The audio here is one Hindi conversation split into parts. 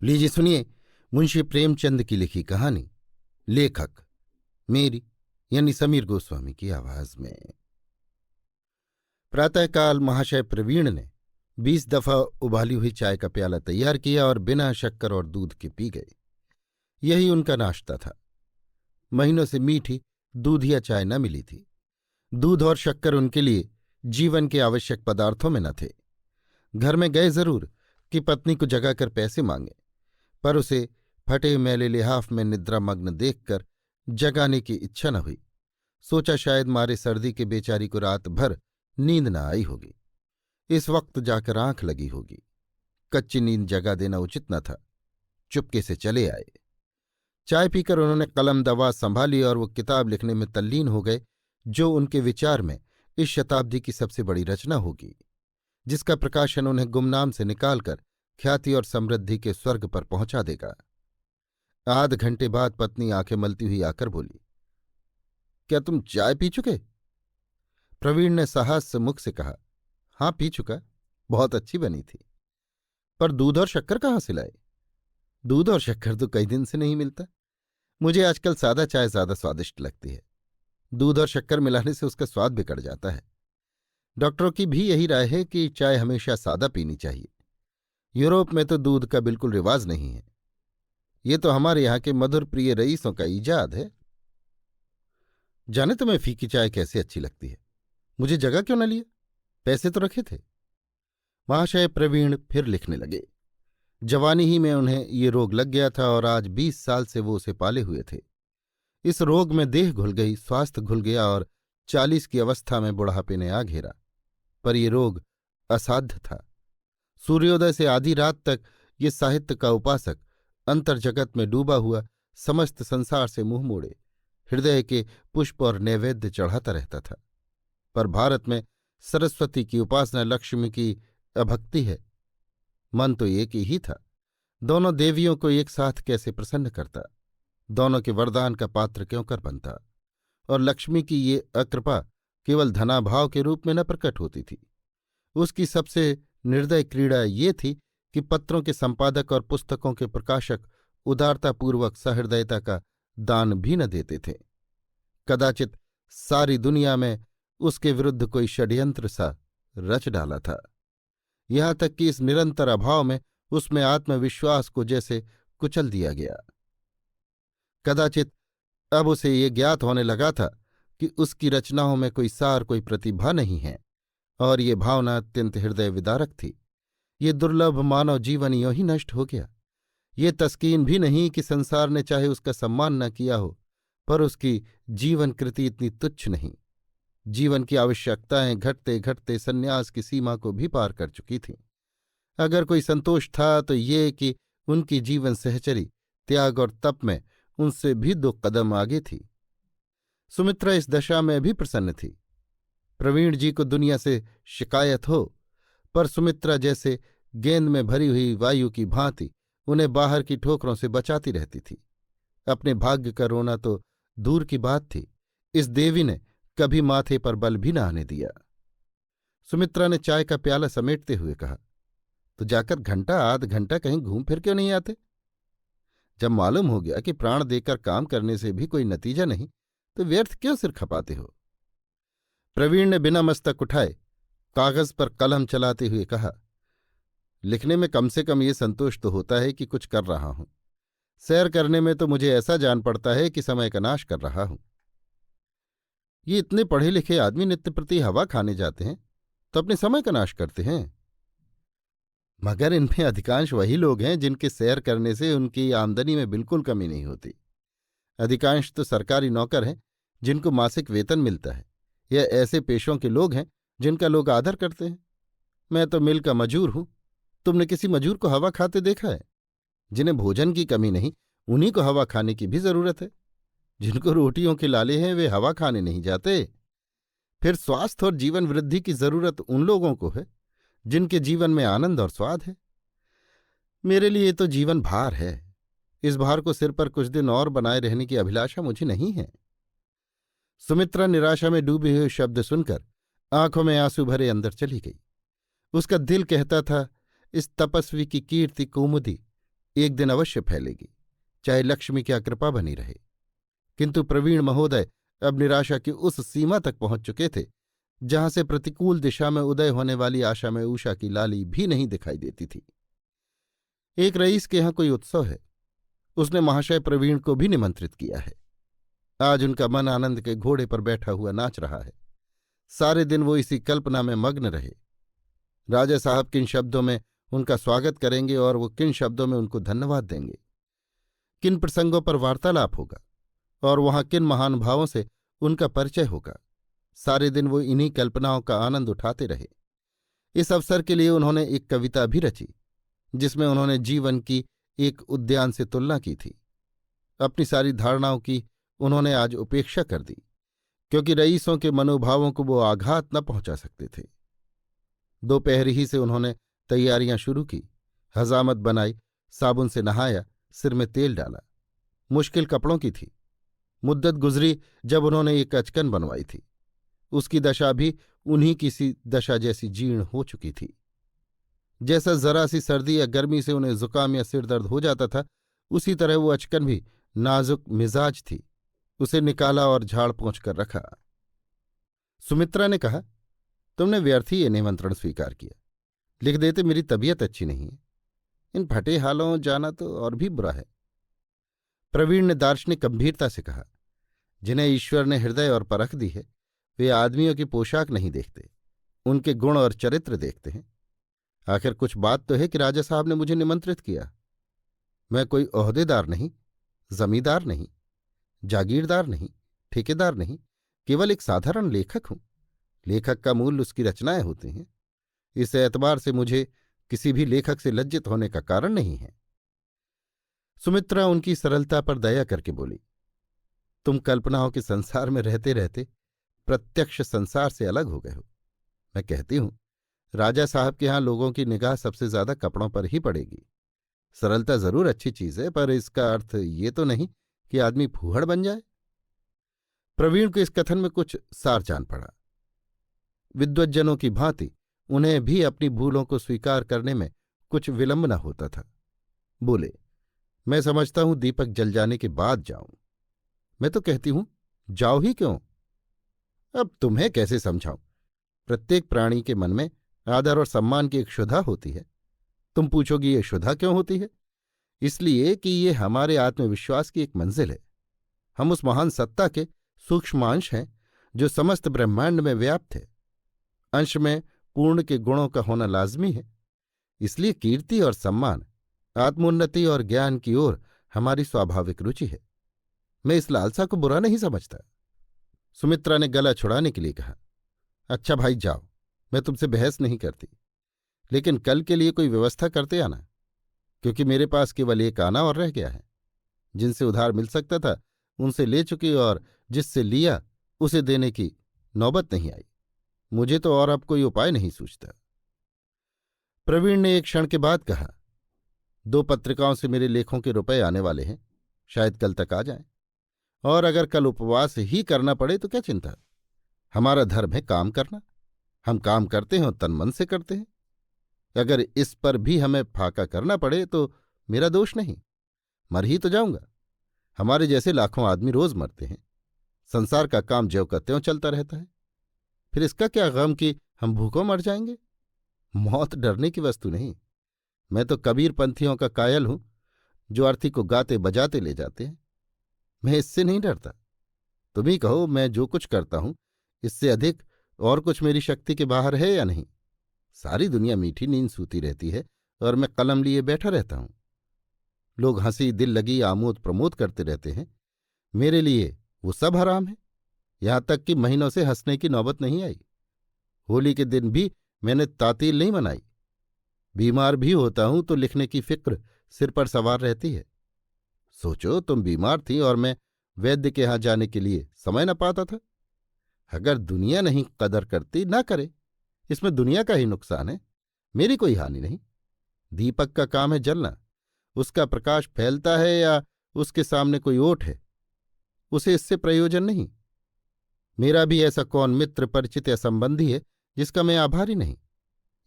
लीजिए सुनिए मुंशी प्रेमचंद की लिखी कहानी लेखक मेरी यानी समीर गोस्वामी की आवाज में। प्रातःकाल महाशय प्रवीण ने 20 दफा उबाली हुई चाय का प्याला तैयार किया और बिना शक्कर और दूध के पी गए। यही उनका नाश्ता था। महीनों से मीठी दूधिया चाय न मिली थी। दूध और शक्कर उनके लिए जीवन के आवश्यक पदार्थों में न थे। घर में गए जरूर कि पत्नी को जगाकर पैसे मांगे, पर उसे फटे मैले लिहाफ में निद्रामग्न देखकर जगाने की इच्छा न हुई। सोचा शायद मारे सर्दी के बेचारी को रात भर नींद न आई होगी। इस वक्त जाकर आंख लगी होगी। कच्ची नींद जगा देना उचित न था। चुपके से चले आए। चाय पीकर उन्होंने कलम दवा संभाली और वो किताब लिखने में तल्लीन हो गए जो उनके विचार में इस शताब्दी की सबसे बड़ी रचना होगी, जिसका प्रकाशन उन्हें गुमनाम से निकालकर ख्याति और समृद्धि के स्वर्ग पर पहुंचा देगा। आध घंटे बाद पत्नी आंखें मलती हुई आकर बोली, क्या तुम चाय पी चुके? प्रवीण ने साहस से मुख से कहा, हां पी चुका, बहुत अच्छी बनी थी। पर दूध और शक्कर कहाँ से लाए? दूध और शक्कर तो कई दिन से नहीं मिलता। मुझे आजकल सादा चाय ज्यादा स्वादिष्ट लगती है। दूध और शक्कर मिलाने से उसका स्वाद बिगड़ जाता है। डॉक्टरों की भी यही राय है कि चाय हमेशा सादा पीनी चाहिए। यूरोप में तो दूध का बिल्कुल रिवाज नहीं है। ये तो हमारे यहाँ के मधुर प्रिय रईसों का ईजाद है। जाने तुम्हें फीकी चाय कैसे अच्छी लगती है। मुझे जगह क्यों न लिया? पैसे तो रखे थे। महाशय प्रवीण फिर लिखने लगे। जवानी ही में उन्हें ये रोग लग गया था और आज 20 साल से वो उसे पाले हुए थे। इस रोग में देह घुल गई, स्वास्थ्य घुल गया और 40 की अवस्था में बुढ़ापे ने आ घेरा। पर यह रोग असाध्य था। सूर्योदय से आधी रात तक ये साहित्य का उपासक अंतर्जगत में डूबा हुआ समस्त संसार से मुंह मोड़े हृदय के पुष्प और नैवेद्य चढ़ाता रहता था। पर भारत में सरस्वती की उपासना, लक्ष्मी की अभक्ति है। मन तो एक ही था। दोनों देवियों को एक साथ कैसे प्रसन्न करता, दोनों के वरदान का पात्र क्यों कर बनता। और लक्ष्मी की ये अकृपा केवल धनाभाव के रूप में न प्रकट होती थी। उसकी सबसे निर्दय क्रीड़ा ये थी कि पत्रों के संपादक और पुस्तकों के प्रकाशक उदारतापूर्वक सहृदयता का दान भी न देते थे। कदाचित सारी दुनिया में उसके विरुद्ध कोई षड्यंत्र सा रच डाला था। यहां तक कि इस निरंतर अभाव में उसमें आत्मविश्वास को जैसे कुचल दिया गया। कदाचित अब उसे ये ज्ञात होने लगा था कि उसकी रचनाओं में कोई सार, कोई प्रतिभा नहीं है, और ये भावना अत्यंत हृदय विदारक थी। ये दुर्लभ मानव जीवन यों ही नष्ट हो गया। ये तस्कीन भी नहीं कि संसार ने चाहे उसका सम्मान न किया हो, पर उसकी जीवन कृति इतनी तुच्छ नहीं। जीवन की आवश्यकताएं घटते घटते संन्यास की सीमा को भी पार कर चुकी थीं। अगर कोई संतोष था तो ये कि उनकी जीवन सहचरी त्याग और तप में उनसे भी 2 कदम आगे थी। सुमित्रा इस दशा में भी प्रसन्न थी। प्रवीण जी को दुनिया से शिकायत हो, पर सुमित्रा जैसे गेंद में भरी हुई वायु की भांति उन्हें बाहर की ठोकरों से बचाती रहती थी। अपने भाग्य का रोना तो दूर की बात थी, इस देवी ने कभी माथे पर बल भी न आने दिया। सुमित्रा ने चाय का प्याला समेटते हुए कहा, तो जाकर घंटा आध घंटा कहीं घूम फिर क्यों नहीं आते? जब मालूम हो गया कि प्राण देकर काम करने से भी कोई नतीजा नहीं, तो व्यर्थ क्यों सिर खपाते हो? प्रवीण ने बिना मस्तक उठाए कागज पर कलम चलाते हुए कहा, लिखने में कम से कम ये संतोष तो होता है कि कुछ कर रहा हूं। सैर करने में तो मुझे ऐसा जान पड़ता है कि समय का नाश कर रहा हूं। ये इतने पढ़े लिखे आदमी नित्य प्रति हवा खाने जाते हैं तो अपने समय का नाश करते हैं। मगर इनमें अधिकांश वही लोग हैं जिनके सैर करने से उनकी आमदनी में बिल्कुल कमी नहीं होती। अधिकांश तो सरकारी नौकर हैं जिनको मासिक वेतन मिलता है, या ऐसे पेशों के लोग हैं जिनका लोग आदर करते हैं। मैं तो मिल का मजूर हूं। तुमने किसी मजूर को हवा खाते देखा है? जिन्हें भोजन की कमी नहीं, उन्हीं को हवा खाने की भी जरूरत है। जिनको रोटियों के लाले हैं वे हवा खाने नहीं जाते। फिर स्वास्थ्य और जीवन वृद्धि की जरूरत उन लोगों को है जिनके जीवन में आनंद और स्वाद है। मेरे लिए तो जीवन भार है। इस भार को सिर पर कुछ दिन और बनाए रहने की अभिलाषा मुझे नहीं है। सुमित्रा निराशा में डूबे हुए शब्द सुनकर आंखों में आंसू भरे अंदर चली गई। उसका दिल कहता था, इस तपस्वी की कीर्ति कुमुदी एक दिन अवश्य फैलेगी, चाहे लक्ष्मी क्या कृपा बनी रहे। किंतु प्रवीण महोदय अब निराशा की उस सीमा तक पहुंच चुके थे जहां से प्रतिकूल दिशा में उदय होने वाली आशा में उषा की लाली भी नहीं दिखाई देती थी। एक रईस के यहां कोई उत्सव है, उसने महाशय प्रवीण को भी निमंत्रित किया है। आज उनका मन आनंद के घोड़े पर बैठा हुआ नाच रहा है। सारे दिन वो इसी कल्पना में मग्न रहे। राजा साहब किन शब्दों में उनका स्वागत करेंगे और वो किन शब्दों में उनको धन्यवाद देंगे, किन प्रसंगों पर वार्तालाप होगा और वहां किन महानुभावों से उनका परिचय होगा, सारे दिन वो इन्हीं कल्पनाओं का आनंद उठाते रहे। इस अवसर के लिए उन्होंने एक कविता भी रची जिसमें उन्होंने जीवन की एक उद्यान से तुलना की थी। अपनी सारी धारणाओं की उन्होंने आज उपेक्षा कर दी, क्योंकि रईसों के मनोभावों को वो आघात न पहुंचा सकते थे। दोपहर ही से उन्होंने तैयारियां शुरू की, हजामत बनाई, साबुन से नहाया, सिर में तेल डाला। मुश्किल कपड़ों की थी। मुद्दत गुजरी जब उन्होंने एक अचकन बनवाई थी। उसकी दशा भी उन्हीं की सी दशा जैसी जीर्ण हो चुकी थी। जैसा जरा सी सर्दी या गर्मी से उन्हें जुकाम या सिर दर्द हो जाता था, उसी तरह वो अचकन भी नाजुक मिजाज थी। उसे निकाला और झाड़ पोंछ कर रखा। सुमित्रा ने कहा, तुमने व्यर्थ ही ये निमंत्रण स्वीकार किया। लिख देते मेरी तबीयत अच्छी नहीं है। इन फटे हालों जाना तो और भी बुरा है। प्रवीण ने दार्शनिक गंभीरता से कहा, जिन्हें ईश्वर ने हृदय और परख दी है वे आदमियों की पोशाक नहीं देखते, उनके गुण और चरित्र देखते हैं। आखिर कुछ बात तो है कि राजा साहब ने मुझे निमंत्रित किया। मैं कोई ओहदेदार नहीं, जमींदार नहीं, जागीरदार नहीं, ठेकेदार नहीं, केवल एक साधारण लेखक हूं। लेखक का मूल उसकी रचनाएं होती हैं। इस एतबार से मुझे किसी भी लेखक से लज्जित होने का कारण नहीं है। सुमित्रा उनकी सरलता पर दया करके बोली, तुम कल्पनाओं के संसार में रहते रहते प्रत्यक्ष संसार से अलग हो गए हो। मैं कहती हूं, राजा साहब के यहां लोगों की निगाह सबसे ज्यादा कपड़ों पर ही पड़ेगी। सरलता जरूर अच्छी चीज है, पर इसका अर्थ ये तो नहीं कि आदमी फूहड़ बन जाए। प्रवीण को इस कथन में कुछ सार जान पड़ा। विद्वज्जनों की भांति उन्हें भी अपनी भूलों को स्वीकार करने में कुछ विलंब न होता था। बोले, मैं समझता हूं दीपक जल जाने के बाद जाऊं। मैं तो कहती हूं जाओ ही क्यों। अब तुम्हें कैसे समझाऊं? प्रत्येक प्राणी के मन में आदर और सम्मान की एक क्षुधा होती है। तुम पूछोगी ये क्षुधा क्यों होती है? इसलिए कि ये हमारे आत्मविश्वास की एक मंजिल है। हम उस महान सत्ता के सूक्ष्मांश हैं जो समस्त ब्रह्मांड में व्याप्त है। अंश में पूर्ण के गुणों का होना लाजमी है। इसलिए कीर्ति और सम्मान, आत्मोन्नति और ज्ञान की ओर हमारी स्वाभाविक रुचि है। मैं इस लालसा को बुरा नहीं समझता। सुमित्रा ने गला छुड़ाने के लिए कहा, अच्छा भाई जाओ, मैं तुमसे बहस नहीं करती, लेकिन कल के लिए कोई व्यवस्था करते आना, क्योंकि मेरे पास केवल एक आना और रह गया है। जिनसे उधार मिल सकता था उनसे ले चुकी और जिससे लिया उसे देने की नौबत नहीं आई। मुझे तो और अब कोई उपाय नहीं सूझता। प्रवीण ने एक क्षण के बाद कहा, 2 पत्रिकाओं से मेरे लेखों के रुपए आने वाले हैं, शायद कल तक आ जाएं। और अगर कल उपवास ही करना पड़े तो क्या चिंता। हमारा धर्म है काम करना। हम काम करते हैं और तन मन से करते हैं। अगर इस पर भी हमें फाका करना पड़े तो मेरा दोष नहीं, मर ही तो जाऊंगा। हमारे जैसे लाखों आदमी रोज मरते हैं। संसार का काम ज्यों का त्यों चलता रहता है। फिर इसका क्या गम कि हम भूखों मर जाएंगे? मौत डरने की वस्तु नहीं। मैं तो कबीर पंथियों का कायल हूं जो अर्थी को गाते बजाते ले जाते हैं। मैं इससे नहीं डरता। तुम ही कहो, मैं जो कुछ करता हूं इससे अधिक और कुछ मेरी शक्ति के बाहर है या नहीं? सारी दुनिया मीठी नींद सूती रहती है और मैं कलम लिए बैठा रहता हूं। लोग हंसी दिल लगी आमोद प्रमोद करते रहते हैं। मेरे लिए वो सब हराम है। यहां तक कि महीनों से हंसने की नौबत नहीं आई। होली के दिन भी मैंने तातील नहीं मनाई। बीमार भी होता हूं तो लिखने की फिक्र सिर पर सवार रहती है। सोचो, तुम बीमार थी और मैं वैद्य के यहां जाने के लिए समय न पाता था। अगर दुनिया नहीं कदर करती ना करे, इसमें दुनिया का ही नुकसान है, मेरी कोई हानि नहीं। दीपक का काम है जलना। उसका प्रकाश फैलता है या उसके सामने कोई ओट है, उसे इससे प्रयोजन नहीं। मेरा भी ऐसा कौन मित्र परिचित या संबंधी है जिसका मैं आभारी नहीं।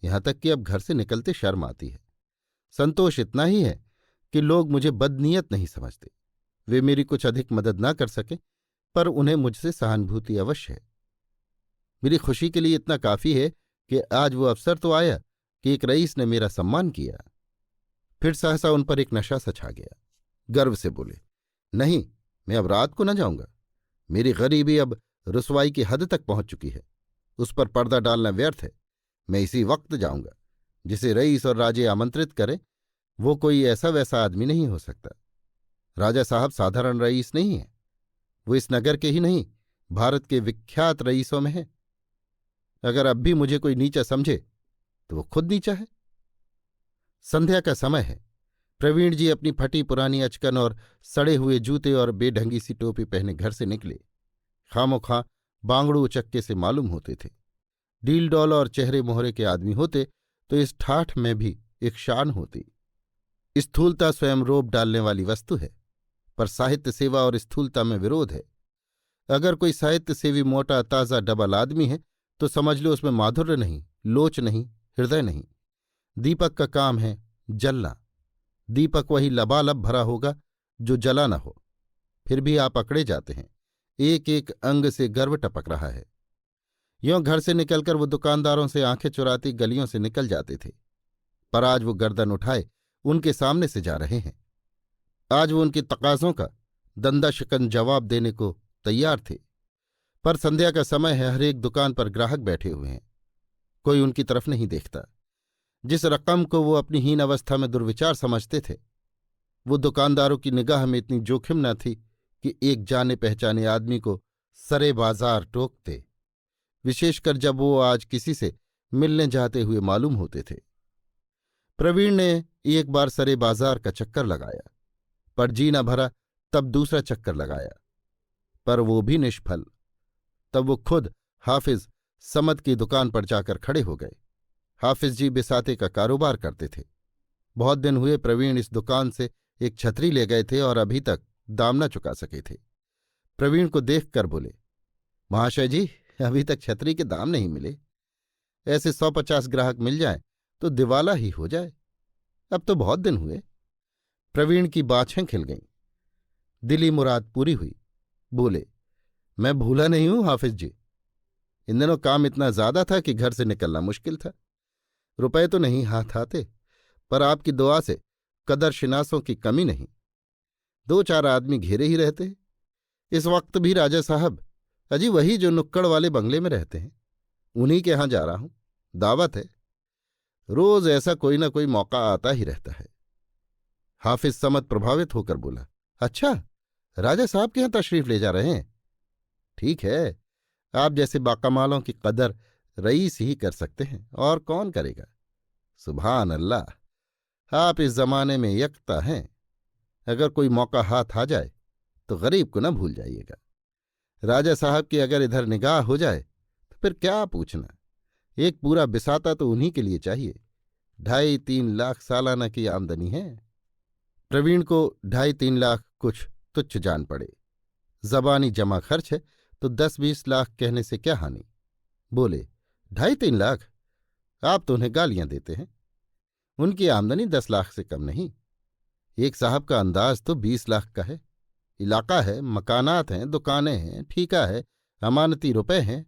यहां तक कि अब घर से निकलते शर्म आती है। संतोष इतना ही है कि लोग मुझे बदनीयत नहीं समझते। वे मेरी कुछ अधिक मदद ना कर सके, पर उन्हें मुझसे सहानुभूति अवश्य है। मेरी खुशी के लिए इतना काफी है कि आज वो अवसर तो आया कि एक रईस ने मेरा सम्मान किया। फिर सहसा उन पर एक नशा सा छा गया। गर्व से बोले, नहीं, मैं अब रात को न जाऊंगा। मेरी गरीबी अब रुसवाई की हद तक पहुंच चुकी है। उस पर पर्दा डालना व्यर्थ है। मैं इसी वक्त जाऊंगा। जिसे रईस और राजे आमंत्रित करें वो कोई ऐसा वैसा आदमी नहीं हो सकता। राजा साहब साधारण रईस नहीं है। वो इस नगर के ही नहीं, भारत के विख्यात रईसों में है। अगर अब भी मुझे कोई नीचा समझे तो वो खुद नीचा है। संध्या का समय है। प्रवीण जी अपनी फटी पुरानी अचकन और सड़े हुए जूते और बेढंगी सी टोपी पहने घर से निकले। खामोखा बांगड़ू उचक्के से मालूम होते थे। डील डॉल और चेहरे मोहरे के आदमी होते तो इस ठाठ में भी एक शान होती। स्थूलता स्वयं रोब डालने वाली वस्तु है, पर साहित्य सेवा और स्थूलता में विरोध है। अगर कोई साहित्य सेवी मोटा ताज़ा डबल आदमी है तो समझ लो उसमें माधुर्य नहीं, लोच नहीं, हृदय नहीं। दीपक का काम है जलना। दीपक वही लबालब भरा होगा जो जला न हो। फिर भी आप अकड़े जाते हैं। एक एक अंग से गर्व टपक रहा है। यों घर से निकलकर वो दुकानदारों से आंखें चुराती गलियों से निकल जाते थे, पर आज वो गर्दन उठाए उनके सामने से जा रहे हैं। आज वो उनके तकाजों का दंदा शिकन जवाब देने को तैयार थे। पर संध्या का समय है, हर एक दुकान पर ग्राहक बैठे हुए हैं। कोई उनकी तरफ नहीं देखता। जिस रकम को वो अपनी हीन अवस्था में दुर्विचार समझते थे, वो दुकानदारों की निगाह में इतनी जोखिम न थी कि एक जाने पहचाने आदमी को सरे बाजार टोकते, विशेषकर जब वो आज किसी से मिलने जाते हुए मालूम होते थे। प्रवीण ने एक बार सरे बाजार का चक्कर लगाया, पर जी न भरा। तब दूसरा चक्कर लगाया, पर वो भी निष्फल। तब वो खुद हाफिज समद की दुकान पर जाकर खड़े हो गए। हाफिज जी बिसाते का कारोबार करते थे। बहुत दिन हुए प्रवीण इस दुकान से एक छतरी ले गए थे और अभी तक दाम न चुका सके थे। प्रवीण को देखकर बोले, महाशय जी, अभी तक छतरी के दाम नहीं मिले। ऐसे 150 ग्राहक मिल जाएं तो दिवाला ही हो जाए। अब तो बहुत दिन हुए। प्रवीण की बाछें खिल गईं। दिली मुराद पूरी हुई। बोले, मैं भूला नहीं हूं हाफिज जी। इन दिनों काम इतना ज्यादा था कि घर से निकलना मुश्किल था। रुपए तो नहीं हाथ आते, पर आपकी दुआ से कदरशिनासों की कमी नहीं। 2-4 आदमी घेरे ही रहते। इस वक्त भी राजा साहब, अजी वही जो नुक्कड़ वाले बंगले में रहते हैं, उन्हीं के यहां जा रहा हूं। दावत है। रोज ऐसा कोई ना कोई मौका आता ही रहता है। हाफिज समद प्रभावित होकर बोला, अच्छा, राजा साहब के यहां तशरीफ ले जा रहे हैं? ठीक है, आप जैसे बाकमालों की कदर रईस ही कर सकते हैं, और कौन करेगा। सुभान अल्लाह, आप इस जमाने में यकता हैं। अगर कोई मौका हाथ आ जाए तो गरीब को न भूल जाइएगा। राजा साहब की अगर इधर निगाह हो जाए तो फिर क्या पूछना। एक पूरा बिसाता तो उन्हीं के लिए चाहिए। 2.5-3 लाख सालाना की आमदनी है। प्रवीण को 2.5-3 लाख कुछ तुच्छ जान पड़े। जबानी जमा खर्च है तो 10-20 लाख कहने से क्या हानि। बोले, 2.5-3 लाख? आप तो उन्हें गालियां देते हैं। उनकी आमदनी 10 लाख से कम नहीं। एक साहब का अंदाज तो 20 लाख का है। इलाका है, मकानात हैं, दुकानें हैं, ठीका है, अमानती रुपए हैं,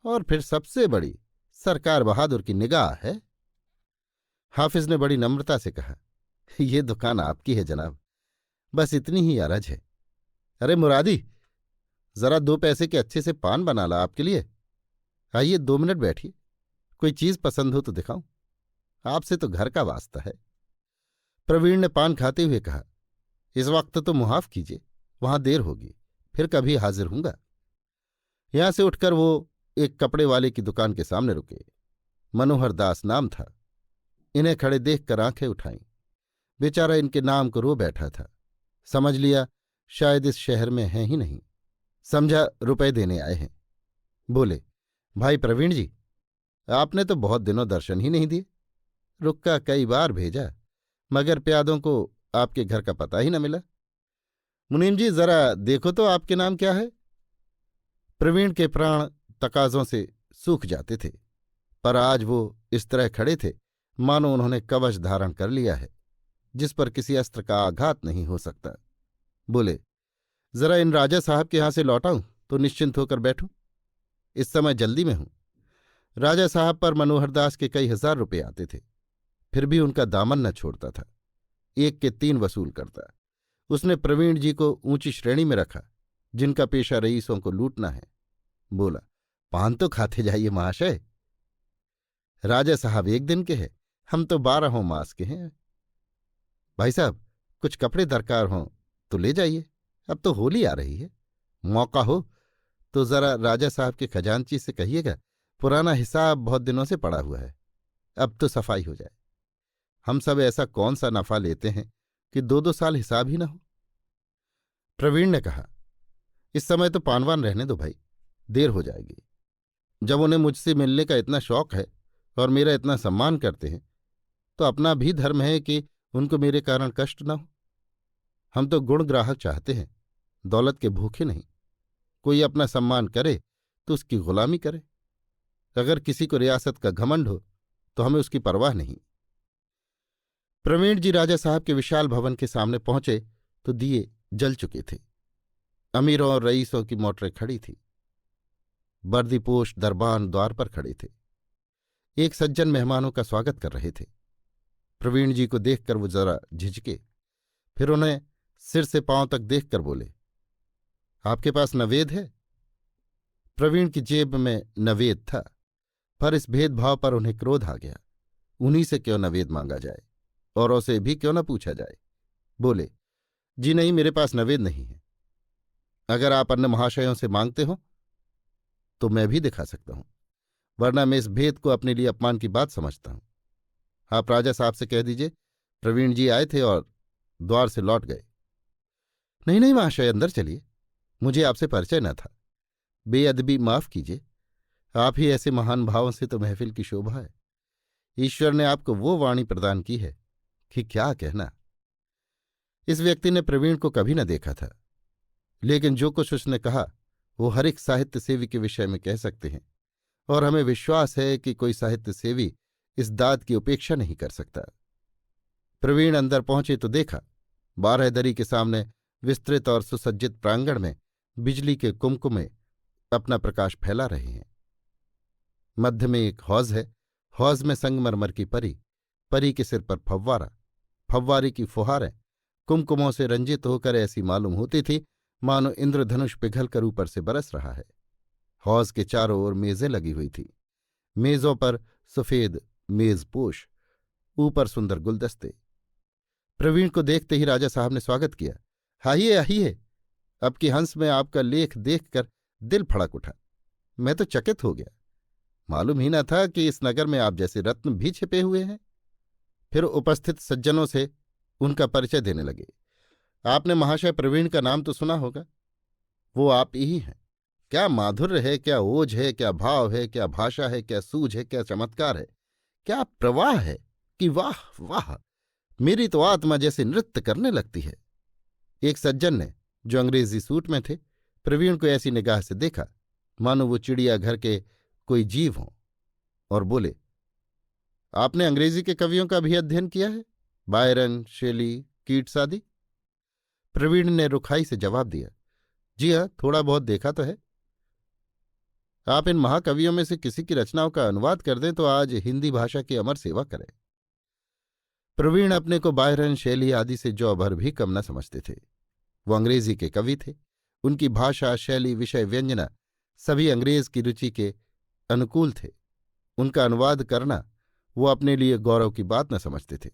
और फिर सबसे बड़ी सरकार बहादुर की निगाह है। हाफिज ने बड़ी नम्रता से कहा, ये दुकान आपकी है जनाब, बस इतनी ही अरज है। अरे मुरादी, जरा 2 पैसे के अच्छे से पान बना ला आपके लिए। आइए 2 मिनट बैठिए, कोई चीज पसंद हो तो दिखाऊं। आपसे तो घर का वास्ता है। प्रवीण ने पान खाते हुए कहा, इस वक्त तो मुआफ कीजिए, वहां देर होगी, फिर कभी हाजिर हूंगा। यहां से उठकर वो एक कपड़े वाले की दुकान के सामने रुके। मनोहर दास नाम था। इन्हें खड़े देखकर आंखें उठाईं। बेचारा इनके नाम को रो बैठा था। समझ लिया शायद इस शहर में हैं ही नहीं। समझा रुपए देने आए हैं। बोले, भाई प्रवीण जी, आपने तो बहुत दिनों दर्शन ही नहीं दिए। रुक्का कई बार भेजा, मगर प्यादों को आपके घर का पता ही न मिला। मुनीम जी, जरा देखो तो आपके नाम क्या है। प्रवीण के प्राण तकाजों से सूख जाते थे, पर आज वो इस तरह खड़े थे मानो उन्होंने कवच धारण कर लिया है। जिस पर किसी अस्त्र का आघात नहीं हो सकता। बोले, जरा इन राजा साहब के यहां से लौटाऊं तो निश्चिंत होकर बैठूं। इस समय जल्दी में हूं। राजा साहब पर मनोहरदास के कई हजार रुपये आते थे, फिर भी उनका दामन न छोड़ता था। 1 के 3 वसूल करता। उसने प्रवीण जी को ऊंची श्रेणी में रखा, जिनका पेशा रईसों को लूटना है। बोला, पान तो खाते जाइए महाशय। राजा साहब 1 दिन के हैं, हम तो 12 मास के हैं। भाई साहब, कुछ कपड़े दरकार हों तो ले जाइए, अब तो होली आ रही है। मौका हो तो जरा राजा साहब के खजांची से कहिएगा, पुराना हिसाब बहुत दिनों से पड़ा हुआ है, अब तो सफाई हो जाए। हम सब ऐसा कौन सा नफा लेते हैं कि 2-2 साल हिसाब ही ना हो। प्रवीण ने कहा, इस समय तो पानवान रहने दो भाई, देर हो जाएगी। जब उन्हें मुझसे मिलने का इतना शौक है और मेरा इतना सम्मान करते हैं, तो अपना भी धर्म है कि उनको मेरे कारण कष्ट न हो। हम तो गुण ग्राहक चाहते हैं, दौलत के भूखे नहीं। कोई अपना सम्मान करे तो उसकी गुलामी करे। अगर किसी को रियासत का घमंड हो तो हमें उसकी परवाह नहीं। प्रवीण जी राजा साहब के विशाल भवन के सामने पहुंचे तो दिए जल चुके थे। अमीरों और रईसों की मोटरें खड़ी थीं। बर्दीपोश दरबान द्वार पर खड़े थे। एक सज्जन मेहमानों का स्वागत कर रहे थे। प्रवीण जी को देखकर वो जरा झिझके, फिर उन्हें सिर से पांव तक देखकर बोले, आपके पास नवेद है? प्रवीण की जेब में नवेद था, पर इस भेदभाव पर उन्हें क्रोध आ गया। उन्हीं से क्यों नवेद मांगा जाए, औरों से भी क्यों न पूछा जाए। बोले, जी नहीं, मेरे पास नवेद नहीं है। अगर आप अन्य महाशयों से मांगते हो तो मैं भी दिखा सकता हूं, वरना मैं इस भेद को अपने लिए अपमान की बात समझता हूं। आप राजा साहब से कह दीजिए प्रवीण जी आए थे और द्वार से लौट गए। नहीं नहीं महाशय, अंदर चलिए, मुझे आपसे परिचय न था। बेअदबी माफ कीजिए, आप ही ऐसे महान भावों से तो महफिल की शोभा है। ईश्वर ने आपको वो वाणी प्रदान की है कि क्या कहना। इस व्यक्ति ने प्रवीण को कभी न देखा था, लेकिन जो कुछ उसने कहा वो हर एक साहित्य सेवी के विषय में कह सकते हैं, और हमें विश्वास है कि कोई साहित्य सेवी इस दाद की उपेक्षा नहीं कर सकता। प्रवीण अंदर पहुंचे तो देखा, 12 दरी के सामने विस्तृत और सुसज्जित प्रांगण में बिजली के कुमकुमे अपना प्रकाश फैला रहे हैं। मध्य में एक हौज है। हौज में संगमरमर की परी, परी के सिर पर फव्वारा, फव्वारे की फुहारें कुमकुमों से रंजित होकर ऐसी मालूम होती थी मानो इंद्रधनुष पिघलकर ऊपर से बरस रहा है। हौज के चारों ओर मेजें लगी हुई थी। मेजों पर सफेद मेजपोश, ऊपर सुंदर गुलदस्ते। प्रवीण को देखते ही राजा साहब ने स्वागत किया। आइए आइए, अब की हंस में आपका लेख देखकर दिल फड़क उठा। मैं तो चकित हो गया, मालूम ही न था कि इस नगर में आप जैसे रत्न भी छिपे हुए हैं। फिर उपस्थित सज्जनों से उनका परिचय देने लगे। आपने महाशय प्रवीण का नाम तो सुना होगा, वो आप ही हैं। क्या माधुर्य है, क्या ओज है, क्या भाव है, क्या भाषा है, क्या सूझ है, क्या चमत्कार है, क्या प्रवाह है कि वाह वाह, मेरी तो आत्मा जैसे नृत्य करने लगती है। एक सज्जन ने, जो अंग्रेजी सूट में थे, प्रवीण को ऐसी निगाह से देखा मानो वो चिड़ियाघर के कोई जीव हों, और बोले, आपने अंग्रेजी के कवियों का भी अध्ययन किया है? बायरन, शेली, कीट्स आदि? प्रवीण ने रुखाई से जवाब दिया, जी हाँ, थोड़ा बहुत देखा तो है। आप इन महाकवियों में से किसी की रचनाओं का अनुवाद कर दें तो आज हिंदी भाषा की अमर सेवा करें। प्रवीण अपने को बायरन, शैली आदि से जौ भर भी कम न समझते थे। वो अंग्रेजी के कवि थे। उनकी भाषा, शैली, विषय, व्यंजना सभी अंग्रेज की रुचि के अनुकूल थे। उनका अनुवाद करना वो अपने लिए गौरव की बात न समझते थे,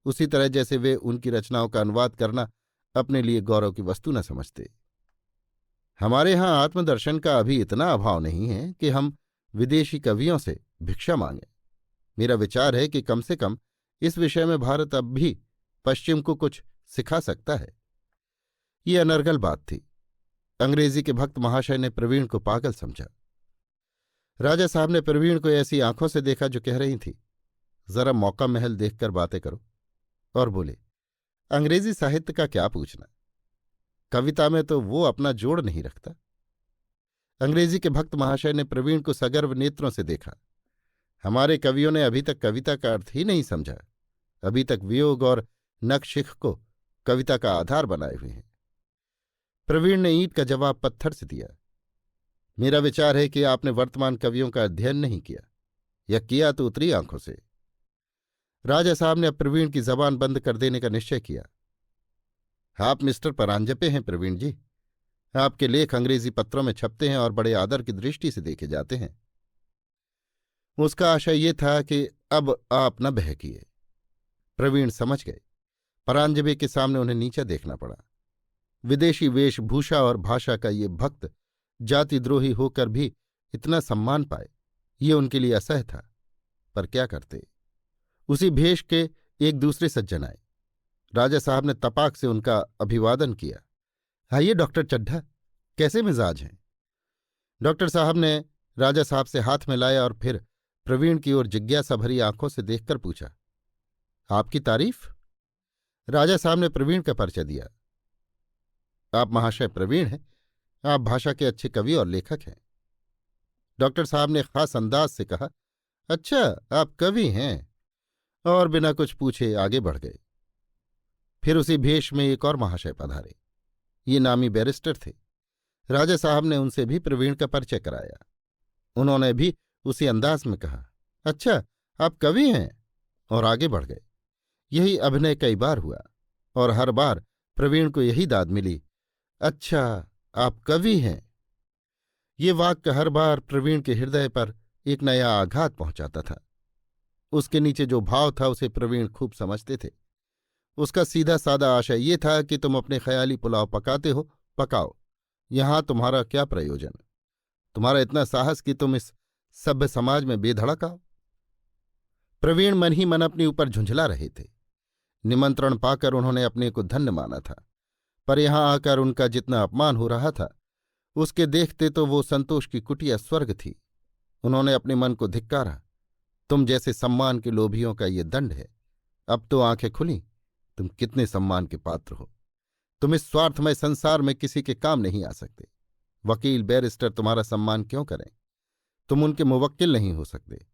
उसी तरह जैसे वे उनकी रचनाओं का अनुवाद करना अपने लिए गौरव की वस्तु न समझते। हमारे यहाँ आत्मदर्शन का अभी इतना अभाव नहीं है कि हम विदेशी कवियों से भिक्षा मांगें। मेरा विचार है कि कम से कम इस विषय में भारत अब भी पश्चिम को कुछ सिखा सकता है। ये अनर्गल बात थी। अंग्रेजी के भक्त महाशय ने प्रवीण को पागल समझा। राजा साहब ने प्रवीण को ऐसी आंखों से देखा जो कह रही थी, जरा मौका महल देखकर बातें करो, और बोले, अंग्रेजी साहित्य का क्या पूछना, कविता में तो वो अपना जोड़ नहीं रखता। अंग्रेजी के भक्त महाशय ने प्रवीण को सगर्व नेत्रों से देखा। हमारे कवियों ने अभी तक कविता का अर्थ ही नहीं समझा, अभी तक वियोग और नखशिख को कविता का आधार बनाए हुए हैं। प्रवीण ने ईंट का जवाब पत्थर से दिया। मेरा विचार है कि आपने वर्तमान कवियों का अध्ययन नहीं किया, या किया तो उतरी आंखों से। राजा साहब ने अब प्रवीण की जबान बंद कर देने का निश्चय किया। आप मिस्टर परांजपे हैं प्रवीण जी। आपके लेख अंग्रेजी पत्रों में छपते हैं और बड़े आदर की दृष्टि से देखे जाते हैं। उसका आशय ये था कि अब आप न बहकिए। प्रवीण समझ गए। परांजपे के सामने उन्हें नीचा देखना पड़ा। विदेशी वेशभूषा और भाषा का ये भक्त जातिद्रोही होकर भी इतना सम्मान पाए, ये उनके लिए असह्य था। पर क्या करते। उसी भेष के एक दूसरे सज्जन आए। राजा साहब ने तपाक से उनका अभिवादन किया। आइए डॉक्टर चड्ढा, कैसे मिजाज हैं? डॉक्टर साहब ने राजा साहब से हाथ मिलाया और फिर प्रवीण की ओर जिज्ञासा भरी आंखों से देखकर पूछा, आपकी तारीफ? राजा साहब ने प्रवीण का परिचय दिया। आप महाशय प्रवीण हैं, आप भाषा के अच्छे कवि और लेखक हैं। डॉक्टर साहब ने खास अंदाज से कहा, अच्छा आप कवि हैं, और बिना कुछ पूछे आगे बढ़ गए। फिर उसी भेष में एक और महाशय पधारे। ये नामी बैरिस्टर थे। राजा साहब ने उनसे भी प्रवीण का परिचय कराया। उन्होंने भी उसी अंदाज में कहा, अच्छा आप कवि हैं, और आगे बढ़ गए। यही अभिनय कई बार हुआ और हर बार प्रवीण को यही दाद मिली, अच्छा आप कवि हैं। ये वाक्य हर बार प्रवीण के हृदय पर एक नया आघात पहुंचाता था। उसके नीचे जो भाव था उसे प्रवीण खूब समझते थे। उसका सीधा सादा आशय ये था कि तुम अपने ख्याली पुलाव पकाते हो, पकाओ, यहां तुम्हारा क्या प्रयोजन? तुम्हारा इतना साहस कि तुम इस सभ्य समाज में बेधड़क आओ। प्रवीण मन ही मन अपने ऊपर झुंझला रहे थे। निमंत्रण पाकर उन्होंने अपने को धन्य माना था, पर यहां आकर उनका जितना अपमान हो रहा था उसके देखते तो वो संतोष की कुटिया स्वर्ग थी। उन्होंने अपने मन को धिक्कारा। तुम जैसे सम्मान के लोभियों का ये दंड है। अब तो आंखें खुली, तुम कितने सम्मान के पात्र हो। तुम इस स्वार्थमय संसार में किसी के काम नहीं आ सकते। वकील बैरिस्टर तुम्हारा सम्मान क्यों करें? तुम उनके मुवक्किल नहीं हो सकते,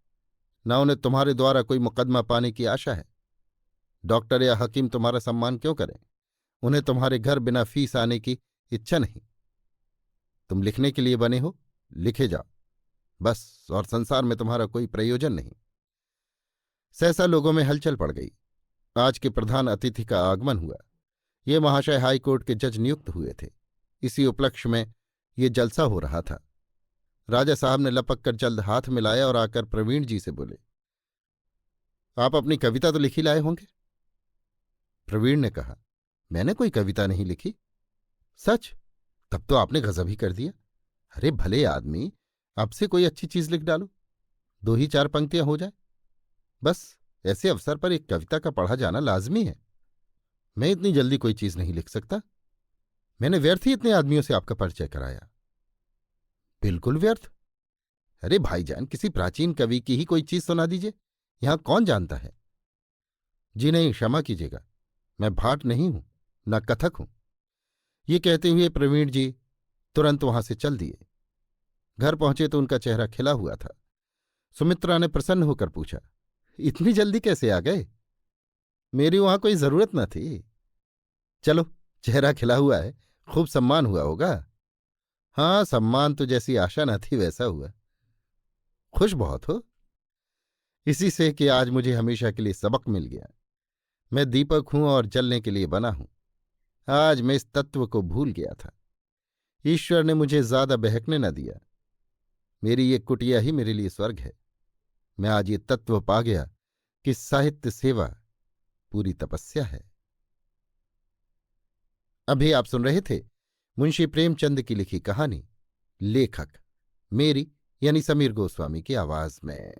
न उन्हें तुम्हारे द्वारा कोई मुकदमा पाने की आशा है। डॉक्टर या हकीम तुम्हारा सम्मान क्यों करें? उन्हें तुम्हारे घर बिना फीस आने की इच्छा नहीं। तुम लिखने के लिए बने हो, लिखे जाओ बस, और संसार में तुम्हारा कोई प्रयोजन नहीं। सहसा लोगों में हलचल पड़ गई। आज के प्रधान अतिथि का आगमन हुआ। ये महाशय हाईकोर्ट के जज नियुक्त हुए थे। इसी उपलक्ष्य में ये जलसा हो रहा था। राजा साहब ने लपक कर जल्द हाथ मिलाया और आकर प्रवीण जी से बोले, आप अपनी कविता तो लिखी लाए होंगे? प्रवीण ने कहा, मैंने कोई कविता नहीं लिखी। सच? तब तो आपने गजब ही कर दिया। अरे भले आदमी, अब से कोई अच्छी चीज लिख डालो, 2 ही 4 पंक्तियां हो जाए। बस ऐसे अवसर पर एक कविता का पढ़ा जाना लाजमी है। मैं इतनी जल्दी कोई चीज नहीं लिख सकता। मैंने व्यर्थ ही इतने आदमियों से आपका परिचय कराया। बिल्कुल व्यर्थ। अरे भाईजान, किसी प्राचीन कवि की ही कोई चीज सुना दीजिए, यहां कौन जानता है। जी नहीं, क्षमा कीजिएगा, मैं भाट नहीं हूं, न कथक हूं। ये कहते हुए प्रवीण जी तुरंत वहां से चल दिए। घर पहुंचे तो उनका चेहरा खिला हुआ था। सुमित्रा ने प्रसन्न होकर पूछा, इतनी जल्दी कैसे आ गए? मेरी वहां कोई जरूरत न थी। चलो, चेहरा खिला हुआ है, खूब सम्मान हुआ होगा। हाँ, सम्मान तो जैसी आशा न थी वैसा हुआ। खुश बहुत हो? इसी से कि आज मुझे हमेशा के लिए सबक मिल गया। मैं दीपक हूं और जलने के लिए बना हूं। आज मैं इस तत्व को भूल गया था। ईश्वर ने मुझे ज्यादा बहकने न दिया। मेरी ये कुटिया ही मेरे लिए स्वर्ग है। मैं आज ये तत्व पा गया कि साहित्य सेवा पूरी तपस्या है। अभी आप सुन रहे थे मुंशी प्रेमचंद की लिखी कहानी लेखक, मेरी यानी समीर गोस्वामी की आवाज में।